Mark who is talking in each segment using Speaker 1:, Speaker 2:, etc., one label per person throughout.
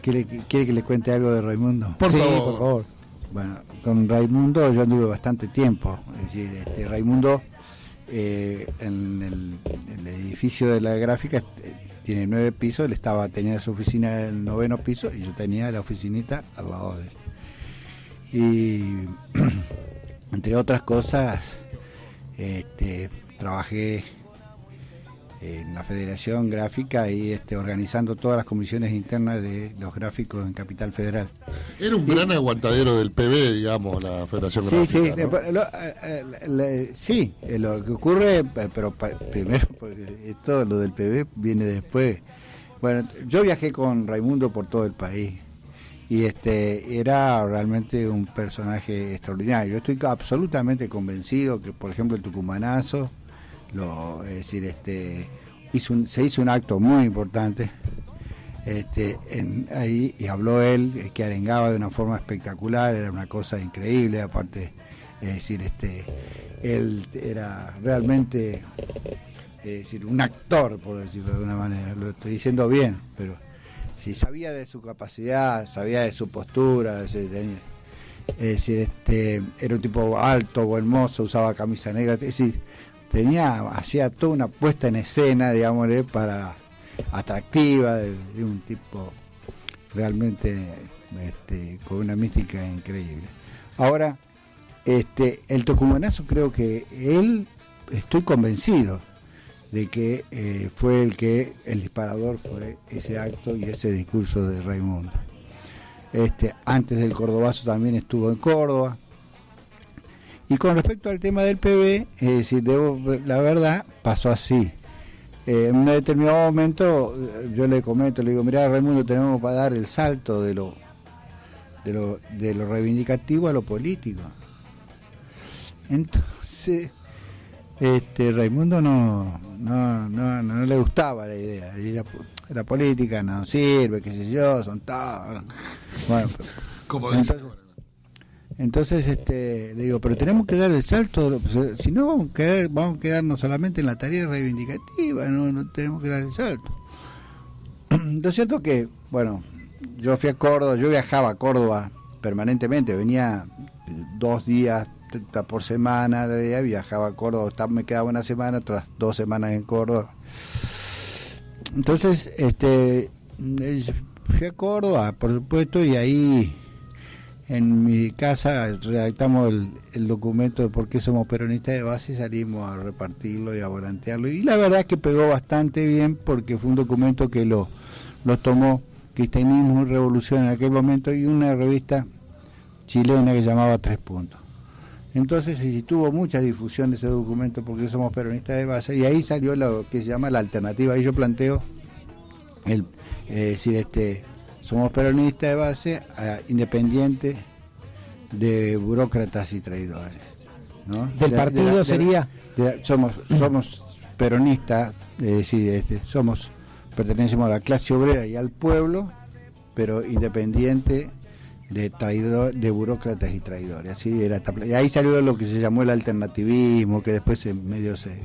Speaker 1: ¿Quiere que le cuente algo de Raimundo?
Speaker 2: Por favor.
Speaker 1: Bueno, con Raimundo yo anduve bastante tiempo. Es decir, Raimundo en el edificio de la gráfica tiene 9 pisos. Él tenía su oficina en el 9º piso y yo tenía la oficinita al lado de él. Y entre otras cosas, trabajé en la Federación Gráfica y organizando todas las comisiones internas de los gráficos en Capital Federal.
Speaker 3: Era un gran aguantadero del PB, digamos, la Federación Gráfica.
Speaker 1: Sí, lo que ocurre, pero primero, porque lo del PB viene después. Bueno, yo viajé con Raimundo por todo el país y era realmente un personaje extraordinario. Yo estoy absolutamente convencido que, por ejemplo, el tucumanazo, se hizo un acto muy importante ahí, y habló él, que arengaba de una forma espectacular, era una cosa increíble. Aparte, él era realmente un actor, por decirlo de alguna manera. Lo estoy diciendo bien, pero sí, sabía de su capacidad, sabía de su postura. Era un tipo alto, buen mozo, usaba camisa negra. Es decir, hacía toda una puesta en escena, digamos, para atractiva, de un tipo realmente con una mística increíble. Ahora, el tucumanazo, creo que estoy convencido de que fue el disparador fue ese acto y ese discurso de Raimundo. Antes del cordobazo también estuvo en Córdoba. Y con respecto al tema del PB, la verdad, pasó así. En un determinado momento yo le comento, le digo, mirá, Raimundo, tenemos para dar el salto de lo reivindicativo a lo político. Entonces, Raimundo no le gustaba la idea. La política no sirve, qué sé yo, son todos. Bueno, entonces le digo, pero tenemos que dar el salto, si no vamos a quedarnos solamente en la tarea reivindicativa, no tenemos que dar el salto. Lo cierto que, bueno, yo fui a Córdoba, yo viajaba a Córdoba permanentemente, venía 2 días por semana, viajaba a Córdoba, me quedaba una semana, otras 2 semanas en Córdoba. Entonces, fui a Córdoba, por supuesto, y ahí en mi casa redactamos el documento de por qué somos peronistas de base y salimos a repartirlo y a volantearlo. Y la verdad es que pegó bastante bien, porque fue un documento que lo tomó Cristianismo y Revolución en aquel momento y una revista chilena que llamaba 3 Puntos. Entonces tuvo mucha difusión ese documento, porque somos peronistas de base, y ahí salió lo que se llama la alternativa. Y yo planteo somos peronistas de base, independiente de burócratas y traidores, ¿no?
Speaker 2: ¿Del partido sería?
Speaker 1: Somos peronistas, pertenecemos a la clase obrera y al pueblo, pero independiente de burócratas y traidores. Así era. Y ahí salió lo que se llamó el alternativismo, que después medio se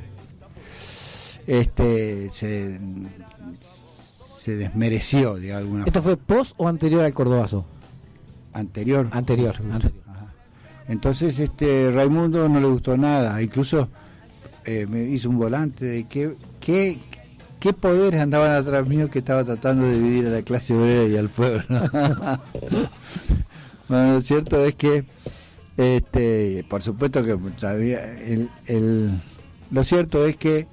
Speaker 1: desmereció de alguna forma.
Speaker 2: ¿Esto fue post o anterior al cordobazo?
Speaker 1: Anterior.
Speaker 2: Ajá.
Speaker 1: Entonces Raimundo no le gustó nada, incluso me hizo un volante de qué poderes andaban atrás mío, que estaba tratando de dividir a la clase obrera y al pueblo. Bueno, lo cierto es que por supuesto que sabía lo cierto es que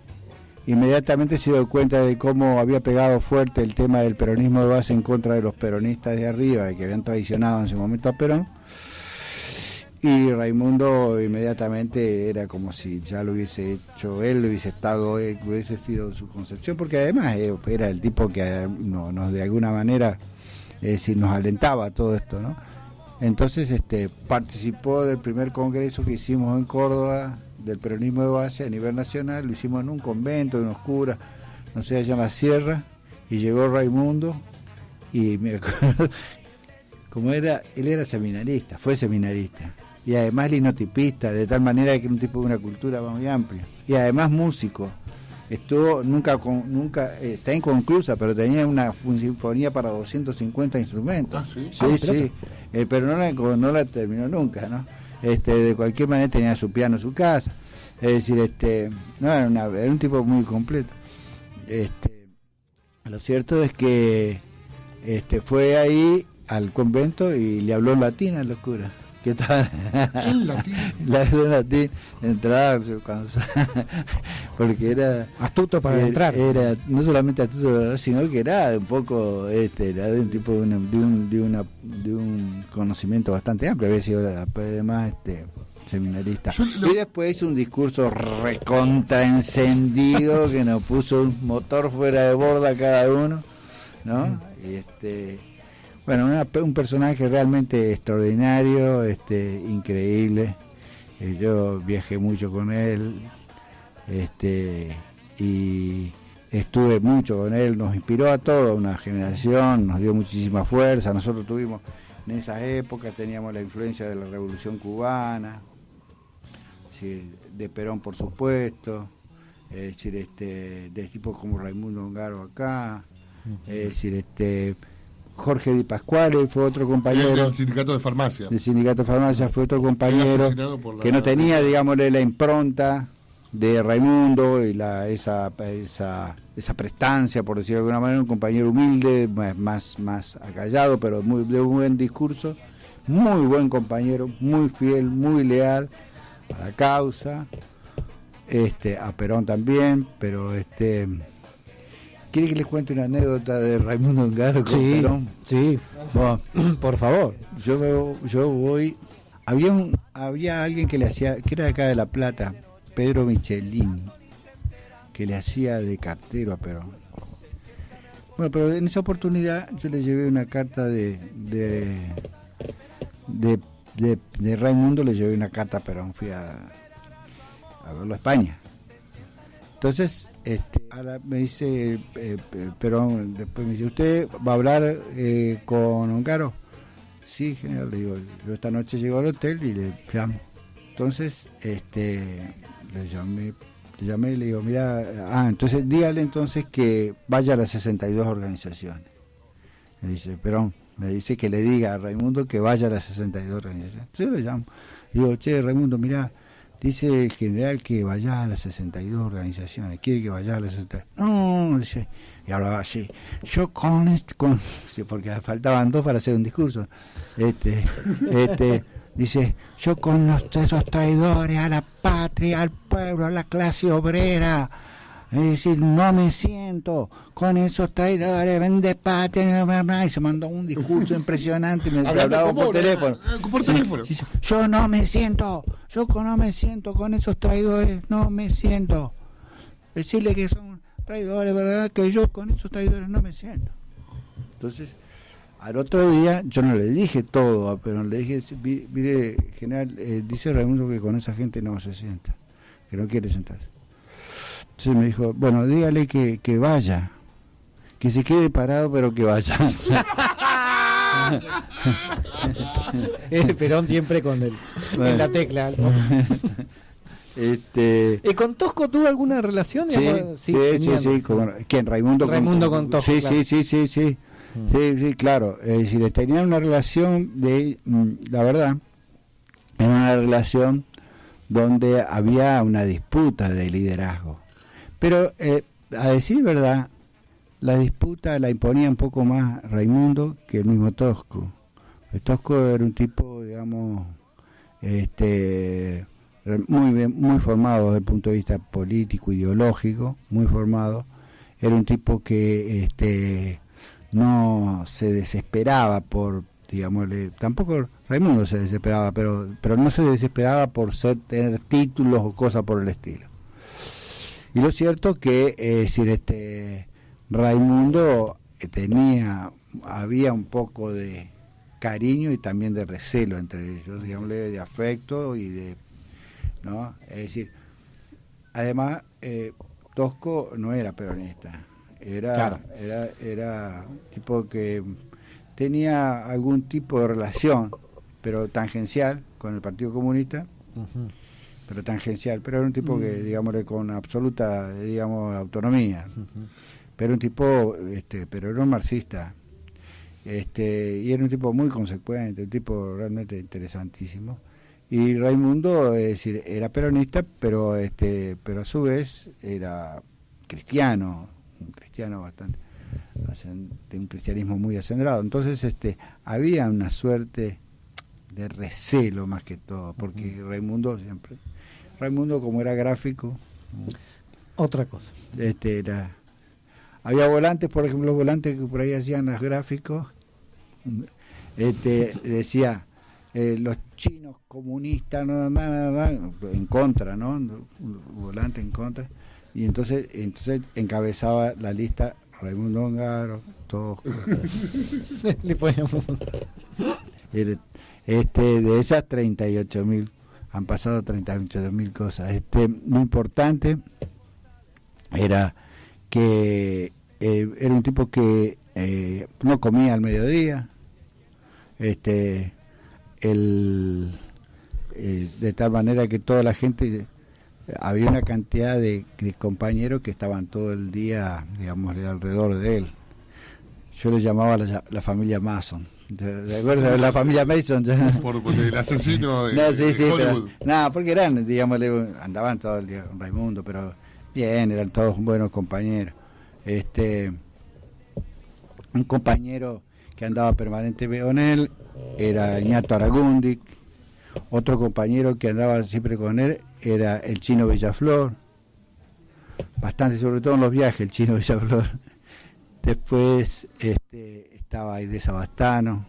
Speaker 1: inmediatamente se dio cuenta de cómo había pegado fuerte el tema del peronismo de base en contra de los peronistas de arriba, que habían traicionado en su momento a Perón. Y Raimundo inmediatamente era como si ya lo hubiese hecho él, hubiese sido su concepción, porque además era el tipo que nos de alguna manera nos alentaba a todo esto, ¿no? Entonces participó del primer congreso que hicimos en Córdoba del peronismo de base a nivel nacional. Lo hicimos en un convento de unos curas, no sé, allá en la sierra, y llegó Raimundo, y me acuerdo, él era seminarista, fue seminarista, y además linotipista, de tal manera que era un tipo de una cultura muy amplia, y además músico. estuvo nunca está inconclusa, pero tenía una sinfonía para 250 instrumentos. Sí, pero no la terminó nunca, ¿no? De cualquier manera tenía su piano en su casa, es decir, no era un tipo muy completo. Lo cierto es que fue ahí al convento y le habló en latín al cura, que estaba
Speaker 3: en latín.
Speaker 1: Le habló en latín, entrar, porque era
Speaker 2: astuto para entrar.
Speaker 1: Era no solamente astuto, sino que era un poco, era de un tipo de un conocimiento bastante amplio, había sido además seminarista. Y después hizo un discurso recontraencendido que nos puso un motor fuera de borda a cada uno, ¿no? Bueno, un personaje realmente extraordinario, increíble. Yo viajé mucho con él, y estuve mucho con él, nos inspiró a toda una generación, nos dio muchísima fuerza. Nosotros tuvimos, en esas épocas teníamos la influencia de la Revolución Cubana, de Perón por supuesto, es decir, de tipos como Raimundo Ongaro acá, es decir, Jorge Di Pasquale fue otro compañero
Speaker 3: del sindicato de farmacia.
Speaker 1: Del sindicato de farmacia fue otro compañero que no tenía, digámosle, la impronta de Raimundo y esa prestancia, por decirlo de alguna manera, un compañero humilde, más acallado, pero de un buen discurso, muy buen compañero, muy fiel, muy leal a la causa, a Perón también, pero ¿quiere que les cuente una anécdota de Raimundo Ongaro con Perón?
Speaker 2: Sí, bueno, por favor.
Speaker 1: Yo voy, había alguien que le hacía, que era de acá de La Plata, Pedro Michelini, que le hacía de cartero a Perón. Bueno, pero en esa oportunidad yo le llevé una carta de Raimundo, le llevé una carta a Perón, fui a verlo a España. Entonces, ahora me dice Perón, después me dice, ¿usted va a hablar con Ongaro? Sí, general, le digo, yo esta noche llego al hotel y le llamo. Entonces, le llamé y le digo, mira, entonces dígale entonces que vaya a las 62 organizaciones. Me dice, Perón, me dice que le diga a Raimundo que vaya a las 62 organizaciones. Entonces yo le llamo. Digo, che, Raimundo, mira, dice el general que vaya a las 62 organizaciones, quiere que vaya a las 62. No, dice, y hablaba así, yo sí, porque faltaban 2 para hacer un discurso. Dice, yo con esos traidores a la patria, al pueblo, a la clase obrera, es decir, no me siento con esos traidores, vende patria, y se mandó un discurso impresionante, me hablaba por teléfono. Dice, yo no me siento con esos traidores, no me siento. Decirle que son traidores, ¿verdad? Que yo con esos traidores no me siento. Entonces, al otro día, yo no le dije todo, pero le dije, mire, general, dice Raimundo que con esa gente no se sienta, que no quiere sentarse. Entonces me dijo, bueno, dígale que vaya, que se quede parado, pero que vaya.
Speaker 2: Perón siempre con en la tecla. ¿Con Tosco tuvo alguna relación?
Speaker 1: Sí, ¿quién? Raimundo
Speaker 2: con Tosco.
Speaker 1: Sí, claro. Sí, claro. Es decir, tenían una relación la verdad, era una relación donde había una disputa de liderazgo. Pero, a decir verdad, la disputa la imponía un poco más Raimundo que el mismo Tosco. El Tosco era un tipo, digamos, muy formado desde el punto de vista político, ideológico, muy formado. Era un tipo que no se desesperaba por, digámosle, tampoco Raimundo se desesperaba, pero no se desesperaba por tener títulos o cosas por el estilo. Y lo cierto que Raimundo había un poco de cariño y también de recelo entre ellos, digámosle, de afecto y ¿no? Es decir, además Tosco no era peronista, era un tipo que tenía algún tipo de relación, pero tangencial, con el Partido Comunista. pero tangencial, pero era un tipo que, digamos, con absoluta, digamos, autonomía, pero un tipo, pero era un marxista, y era un tipo muy consecuente, un tipo realmente interesantísimo. Y Raimundo, es decir, era peronista, pero a su vez era cristiano, un cristiano bastante, de un cristianismo muy acendrado. Entonces, había una suerte de recelo más que todo, porque Raimundo como era gráfico,
Speaker 2: otra cosa.
Speaker 1: Había volantes, por ejemplo, los volantes que por ahí hacían los gráficos, decía los chinos comunistas, en contra, ¿no? Un volante en contra, y entonces encabezaba la lista Raimundo Ongaro, todos.
Speaker 2: Le poníamos.
Speaker 1: De esas 38.000, han pasado 38.000 cosas. Lo importante era que era un tipo que no comía al mediodía, de tal manera que toda la gente, había una cantidad de compañeros que estaban todo el día, digamos, alrededor de él. Yo le llamaba la familia Mason. ¿De acuerdo? La familia Mason.
Speaker 3: Por el asesino de,
Speaker 1: no, sí,
Speaker 3: Hollywood.
Speaker 1: No, porque eran, digamos, andaban todo el día con Raimundo, pero bien, eran todos buenos compañeros. Un compañero que andaba permanentemente con él era Ñato Aragundic. Otro compañero que andaba siempre con él era el Chino Villaflor, bastante, sobre todo en los viajes, el Chino Villaflor. Después estaba Aide Sabastano.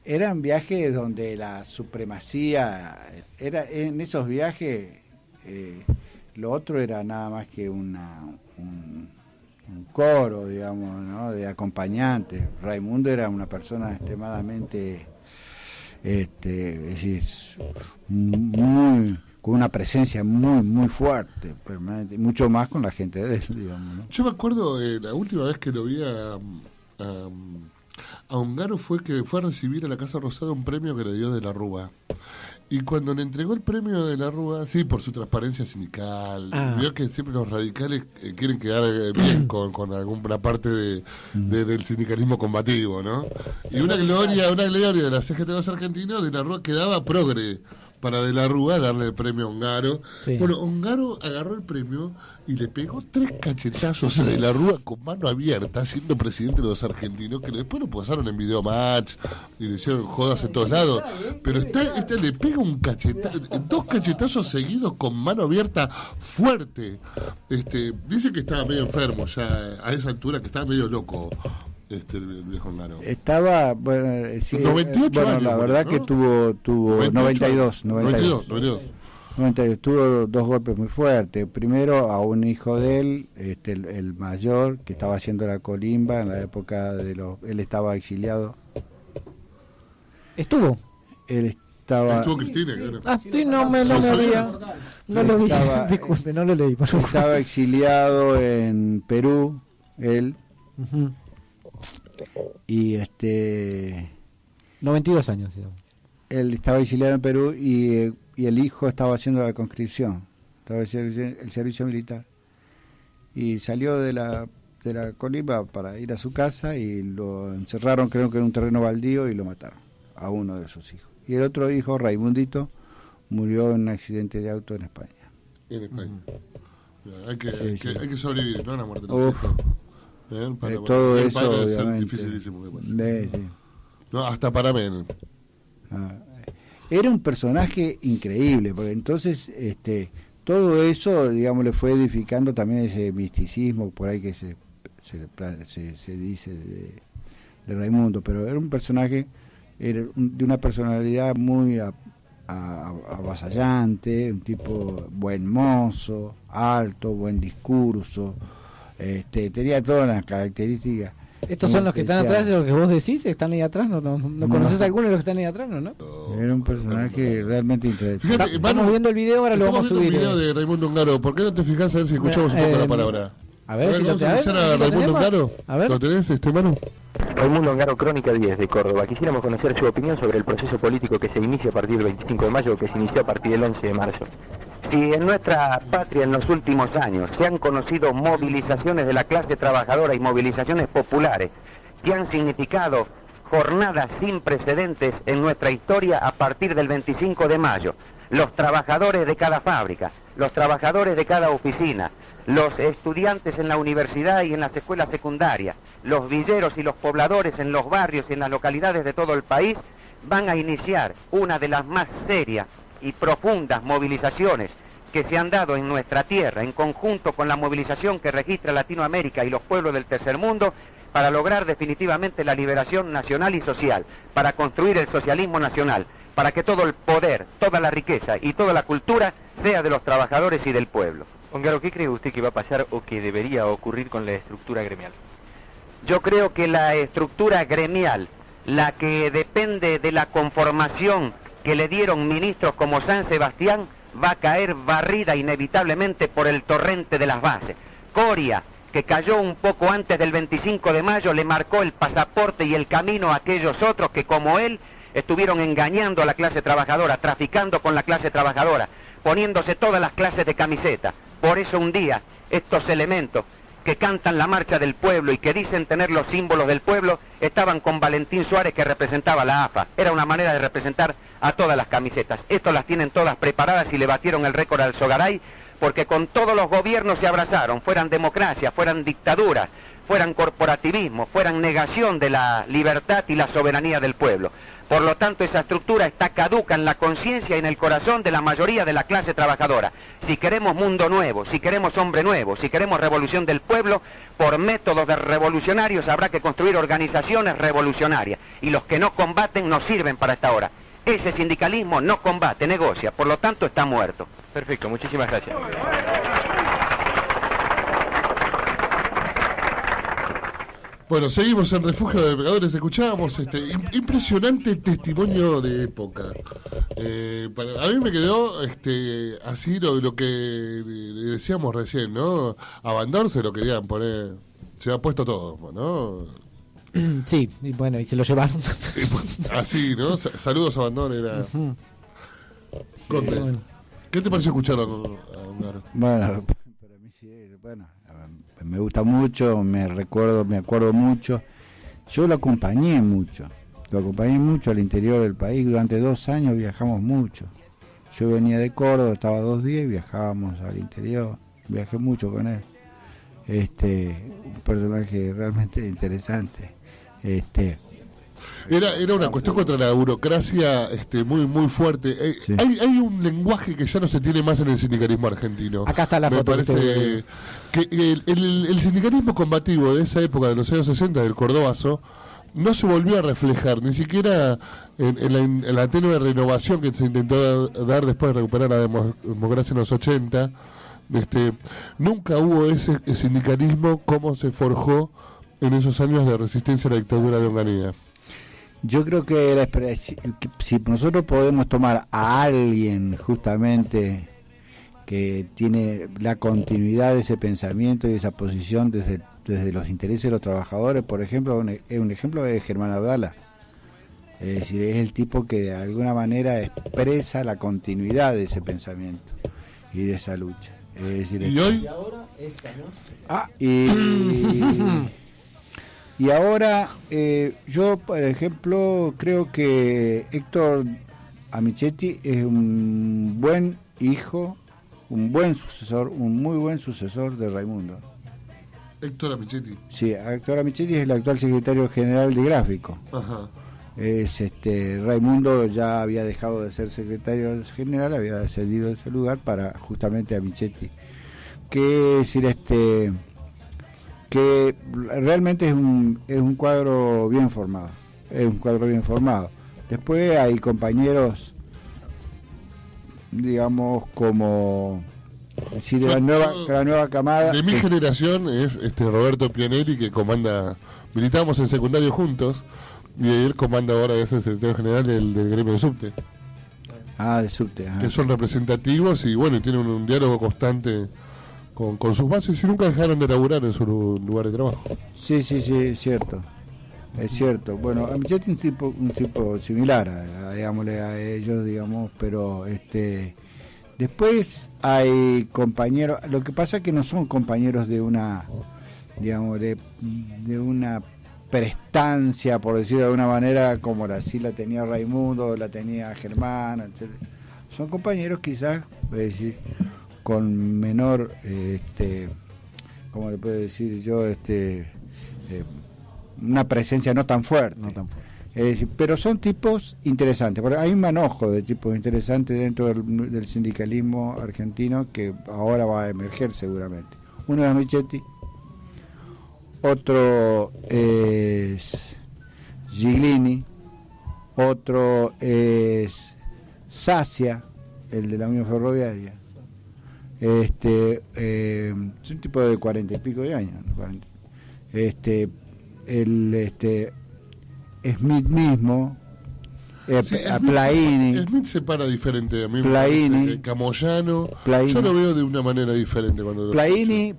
Speaker 1: Eran viajes donde la supremacía era, en esos viajes lo otro era nada más que un coro, digamos, ¿no? De acompañantes. Raimundo era una persona extremadamente, es decir, muy, con una presencia muy fuerte, permanente, mucho más con la gente de él, digamos, ¿no?
Speaker 3: Yo me acuerdo, la última vez que lo vi a Ongaro fue que fue a recibir a la Casa Rosada un premio que le dio de la Rúa. Y cuando le entregó el premio de la Rúa, sí, por su transparencia sindical, vio que siempre los radicales quieren quedar bien con alguna parte del sindicalismo combativo, ¿no? Y una gloria de la CGT de los argentinos, de la Rúa quedaba progre para de la Rúa darle el premio a Ongaro. Sí. Bueno, Ongaro agarró el premio y le pegó 3 cachetazos a de la Rúa con mano abierta, siendo presidente de los argentinos, que después lo pasaron en Video Match y le hicieron jodas en todos lados. Pero le pega 2 cachetazos seguidos con mano abierta fuerte. Dice que estaba medio enfermo ya a esa altura, que estaba medio loco. El viejo Ongaro.
Speaker 1: Estaba, bueno, sí,
Speaker 3: 98
Speaker 1: bueno,
Speaker 3: años,
Speaker 1: la verdad, ¿no? Que tuvo 92. Tuvo 2 golpes muy fuertes. Primero a un hijo de él, el mayor, que estaba haciendo la colimba en la época él estaba exiliado.
Speaker 2: ¿Estuvo?
Speaker 1: Él estaba...
Speaker 3: Estuvo Cristina, claro.
Speaker 2: Sí, no me había... No lo vi, disculpe, no lo leí.
Speaker 1: Estaba exiliado en Perú, él.
Speaker 2: Uh-huh.
Speaker 1: Y
Speaker 2: 92 años, digamos.
Speaker 1: Él estaba exiliado en Perú y el hijo estaba haciendo la conscripción, estaba el servicio militar, y salió de la colimba para ir a su casa y lo encerraron, creo que en un terreno baldío, y lo mataron a uno de sus hijos. Y el otro hijo, Raimundito, murió en un accidente de auto en España.
Speaker 3: En España. Hay que sobrevivir, ¿no? A la muerte de los hijos.
Speaker 1: Todo eso, obviamente.
Speaker 3: Sí.
Speaker 1: No,
Speaker 3: hasta para menos.
Speaker 1: Era un personaje increíble, porque entonces todo eso, digamos, le fue edificando también ese misticismo por ahí que se dice de Raimundo, pero era un personaje de una personalidad muy avasallante, un tipo buen mozo, alto, buen discurso. Tenía todas las características.
Speaker 2: ¿Estos son los que están atrás de lo que vos decís? ¿Están ahí atrás? ¿No conoces a alguno de los que están ahí atrás? ¿No?
Speaker 1: Era un personaje realmente interesante.
Speaker 2: Fíjate, estamos viendo el video, ahora lo vamos a subir.
Speaker 3: Estamos viendo el video de Raimundo Ongaro. ¿Por qué no te fijas a ver si escuchamos un poco la palabra?
Speaker 2: A ver, si
Speaker 3: vamos a escuchar a Raimundo Ongaro.
Speaker 2: A ver.
Speaker 3: ¿Lo tenés, Manu?
Speaker 4: Raimundo Ongaro, Crónica 10 de Córdoba. Quisiéramos conocer su opinión sobre el proceso político que se inicia a partir del 25 de mayo o que se inició a partir del 11 de marzo.
Speaker 5: Si en nuestra patria en los últimos años se han conocido movilizaciones de la clase trabajadora y movilizaciones populares que han significado jornadas sin precedentes en nuestra historia a partir del 25 de mayo, los trabajadores de cada fábrica, los trabajadores de cada oficina, los estudiantes en la universidad y en las escuelas secundarias, los villeros y los pobladores en los barrios y en las localidades de todo el país van a iniciar una de las más serias y profundas movilizaciones que se han dado en nuestra tierra, en conjunto con la movilización que registra Latinoamérica y los pueblos del tercer mundo, para lograr definitivamente la liberación nacional y social, para construir el socialismo nacional, para que todo el poder, toda la riqueza y toda la cultura sea de los trabajadores y del pueblo.
Speaker 4: Ongaro, ¿qué cree usted que va a pasar o que debería ocurrir con la estructura gremial?
Speaker 5: Yo creo que la estructura gremial, la que depende de la conformación que le dieron ministros como San Sebastián, va a caer barrida inevitablemente por el torrente de las bases. Coria, que cayó un poco antes del 25 de mayo, le marcó el pasaporte y el camino a aquellos otros que, como él, estuvieron engañando a la clase trabajadora, traficando con la clase trabajadora, poniéndose todas las clases de camiseta. Por eso un día, estos elementos que cantan la marcha del pueblo y que dicen tener los símbolos del pueblo, estaban con Valentín Suárez, que representaba la AFA. Era una manera de representar a todas las camisetas. Estos las tienen todas preparadas y le batieron el récord al Sogaray, porque con todos los gobiernos se abrazaron, fueran democracia, fueran dictaduras, fueran corporativismo, fueran negación de la libertad y la soberanía del pueblo. Por lo tanto, esa estructura está caduca en la conciencia y en el corazón de la mayoría de la clase trabajadora. Si queremos mundo nuevo, si queremos hombre nuevo, si queremos revolución del pueblo, por métodos de revolucionarios habrá que construir organizaciones revolucionarias. Y los que no combaten no sirven para esta hora. Ese sindicalismo no combate, negocia, por lo tanto está muerto.
Speaker 4: Perfecto, muchísimas gracias.
Speaker 3: Bueno, seguimos en Refugio de Pecadores. Escuchábamos impresionante testimonio de época. A mí me quedó así lo que decíamos recién, ¿no? A Bandor se lo querían poner, se ha puesto todo, ¿no?
Speaker 2: Sí, y bueno, y se lo llevaron.
Speaker 3: Así, ¿no? Saludos a Bandor, era... Conte, sí, bueno. ¿Qué te pareció escuchar a Ongaro?
Speaker 1: Bueno, para mí sí, bueno, me gusta mucho, me acuerdo mucho. Yo lo acompañé mucho al interior del país. Durante 2 años viajamos mucho. Yo venía de Córdoba, estaba 2 días y viajábamos al interior. Viajé mucho con él. Un personaje realmente interesante.
Speaker 3: Era una cuestión contra la burocracia muy fuerte. Sí. Hay un lenguaje que ya no se tiene más en el sindicalismo argentino.
Speaker 2: Acá está la foto.
Speaker 3: Me parece que el sindicalismo combativo de esa época, de los años 60, del Cordobazo, no se volvió a reflejar, ni siquiera en la tenue renovación que se intentó dar después de recuperar la democracia en los 80. Nunca hubo ese sindicalismo como se forjó en esos años de resistencia a la dictadura de Onganía.
Speaker 1: Yo creo que si nosotros podemos tomar a alguien justamente que tiene la continuidad de ese pensamiento y de esa posición desde los intereses de los trabajadores, por ejemplo, un ejemplo es Germán Abdala. Es decir, es el tipo que de alguna manera expresa la continuidad de ese pensamiento y de esa lucha. Es decir,
Speaker 3: ¿y hoy?
Speaker 2: Y ahora esa, ¿no?
Speaker 1: Y ahora, yo, por ejemplo, creo que Héctor Amichetti es un buen hijo, un buen sucesor, un muy buen sucesor de Raimundo.
Speaker 3: Héctor Amichetti.
Speaker 1: Sí, Héctor Amichetti es el actual secretario general de Gráfico.
Speaker 3: Ajá.
Speaker 1: Raimundo ya había dejado de ser secretario general, había cedido de ese lugar para justamente Amichetti. Que decir, que realmente es un cuadro bien formado. Después hay compañeros, digamos, como de la nueva camada.
Speaker 3: De mi generación es Roberto Pianelli, que comanda, militábamos en secundario juntos, y él comanda ahora, es el secretario general del gremio de subte.
Speaker 1: De subte.
Speaker 3: Que son representativos y bueno, tienen un diálogo constante con sus bases y nunca dejaron de laburar en su lugar de trabajo.
Speaker 1: Sí, es cierto. Es cierto. Bueno, Michetti es un tipo similar digámosle, a ellos, digamos, pero después hay compañeros, lo que pasa es que no son compañeros de una, digamos, de una prestancia, por decirlo de alguna manera, como así la tenía Raimundo, la tenía Germán, etc. Son compañeros quizás, voy a decir, con menor, ¿cómo le puedo decir yo? Una presencia no tan fuerte. Pero son tipos interesantes, porque hay un manojo de tipos interesantes dentro del sindicalismo argentino que ahora va a emerger seguramente. Uno es Michetti, otro es Giglini, otro es Sacia, el de la Unión Ferroviaria. Es un tipo de 40 y pico de años, 40. Smith mismo, Plaini.
Speaker 3: Smith se para diferente a mí.
Speaker 1: Plaini,
Speaker 3: Camoyano.
Speaker 1: Plaini.
Speaker 3: Yo lo veo de una manera diferente cuando
Speaker 1: Plaini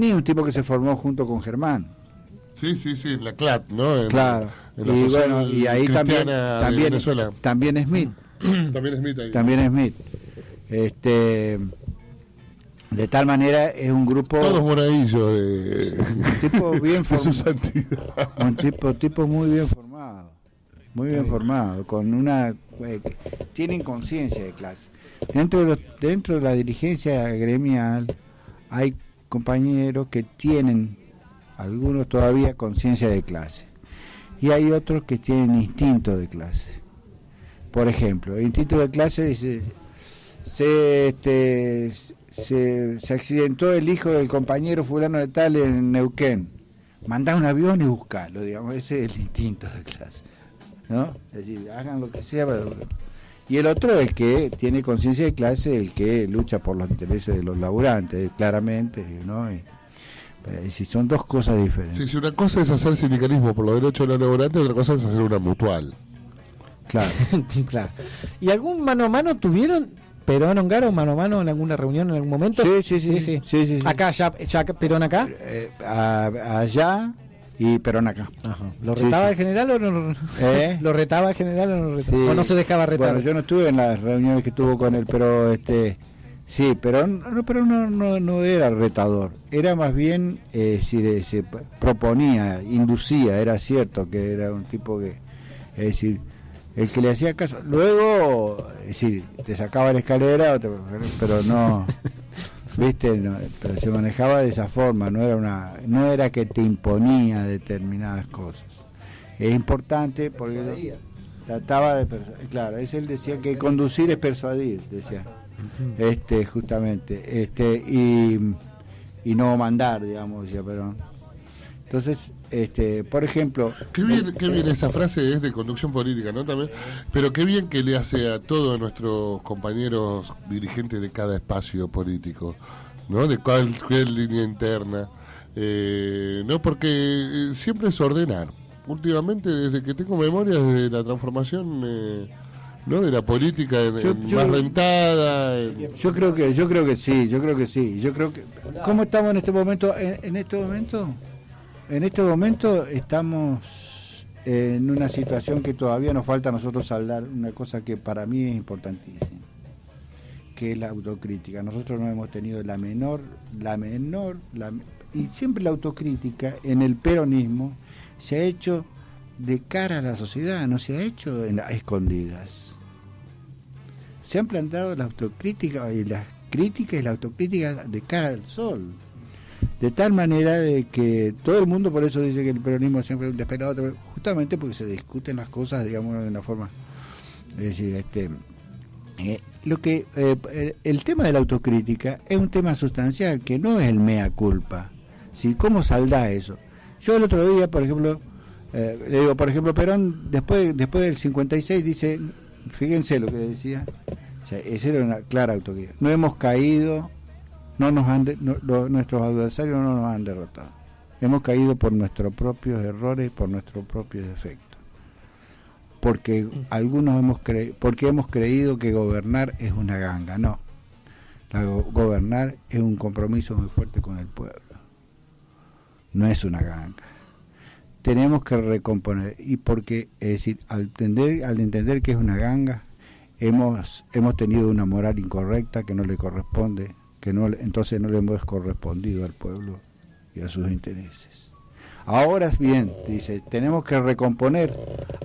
Speaker 1: es un tipo que se formó junto con Germán.
Speaker 3: Sí, en la CLAT, ¿no?
Speaker 1: Claro. Y bueno, y ahí también Smith. También Smith. De tal manera es un grupo,
Speaker 3: todos moradillos
Speaker 1: un tipo bien
Speaker 3: de su santidad,
Speaker 1: un tipo muy bien formado, con una tienen conciencia de clase. Dentro de la dirigencia gremial hay compañeros que tienen, algunos todavía, conciencia de clase, y hay otros que tienen instinto de clase. Por ejemplo, el instinto de clase dice: se accidentó el hijo del compañero fulano de tal en Neuquén, mandá un avión y buscarlo, digamos. Ese es el instinto de clase, ¿no? Es decir, hagan lo que sea para... Y el otro, el que tiene conciencia de clase, el que lucha por los intereses de los laburantes, claramente, ¿no? Y si son dos cosas diferentes.
Speaker 3: Sí, si una cosa es hacer sindicalismo por los derechos de los laburantes, otra cosa es hacer una mutual.
Speaker 1: Claro.
Speaker 2: Claro. ¿Y algún mano a mano tuvieron Perón Ongaro mano a mano en alguna reunión en algún momento?
Speaker 1: Sí.
Speaker 2: Acá, ya Perón acá.
Speaker 1: Allá y Perón acá.
Speaker 2: Ajá. ¿Lo retaba el general o no? ¿Lo retaba el general o no?
Speaker 1: Sí.
Speaker 2: ¿O no se dejaba retar?
Speaker 1: Bueno, yo no estuve en las reuniones que tuvo con él, pero sí, Perón no era retador, era más bien se proponía, inducía, era cierto que era un tipo que, es decir, el que le hacía caso, luego, es decir, te sacaba la escalera, pero no, viste, no, pero se manejaba de esa forma, no era que te imponía determinadas cosas. Es importante porque trataba de claro, él decía que conducir es persuadir, decía, justamente, y no mandar, digamos, decía Perón. Entonces, por ejemplo...
Speaker 3: Qué bien esa frase es de conducción política, ¿no? También, pero qué bien que le hace a todos nuestros compañeros dirigentes de cada espacio político, ¿no? De cualquier línea interna, ¿no? Porque siempre es ordenar. Últimamente, desde que tengo memoria, desde la transformación... ¿no? De la política más rentada.
Speaker 1: Yo creo que sí. Yo creo que ¿cómo estamos en este momento? En este momento estamos en una situación que todavía nos falta a nosotros saldar, una cosa que para mí es importantísima, que es la autocrítica. Nosotros no hemos tenido la menor y siempre la autocrítica en el peronismo se ha hecho de cara a la sociedad, no se ha hecho a escondidas. Se han plantado la autocrítica y las críticas y la autocrítica de cara al sol, de tal manera de que todo el mundo por eso dice que el peronismo siempre es un despelote, justamente porque se discuten las cosas, digamos, de una forma, es decir, el tema de la autocrítica es un tema sustancial, que no es el mea culpa. ¿Sí? ¿Cómo saldrá eso? Yo el otro día, por ejemplo, le digo, por ejemplo, Perón después del 56 dice, fíjense lo que decía, o sea, esa era una clara autocrítica: no hemos caído, nuestros adversarios no nos han derrotado, hemos caído por nuestros propios errores, por nuestros propios defectos, porque porque hemos creído que gobernar es una ganga. No, gobernar es un compromiso muy fuerte con el pueblo, no es una ganga. tenemos que recomponer. Y porque, es decir, al entender que es una ganga, hemos tenido una moral incorrecta que no le corresponde, entonces no le hemos correspondido al pueblo y a sus intereses. Ahora bien, dice, tenemos que recomponer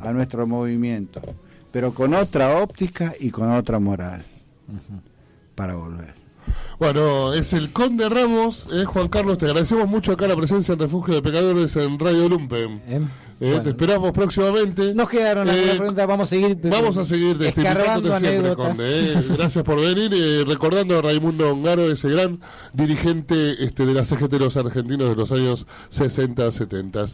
Speaker 1: a nuestro movimiento, pero con otra óptica y con otra moral, para volver.
Speaker 3: Bueno, es el Conde Ramos, Juan Carlos, te agradecemos mucho acá la presencia en Refugio de Pecadores en Radio Lumpen.
Speaker 2: Bueno.
Speaker 3: Te esperamos próximamente.
Speaker 2: Nos quedaron algunas preguntas, vamos a seguir
Speaker 3: escarbando siempre, Conde. Gracias por venir, recordando a Raimundo Ongaro, ese gran dirigente de la CGT de los argentinos de los años 60, 70.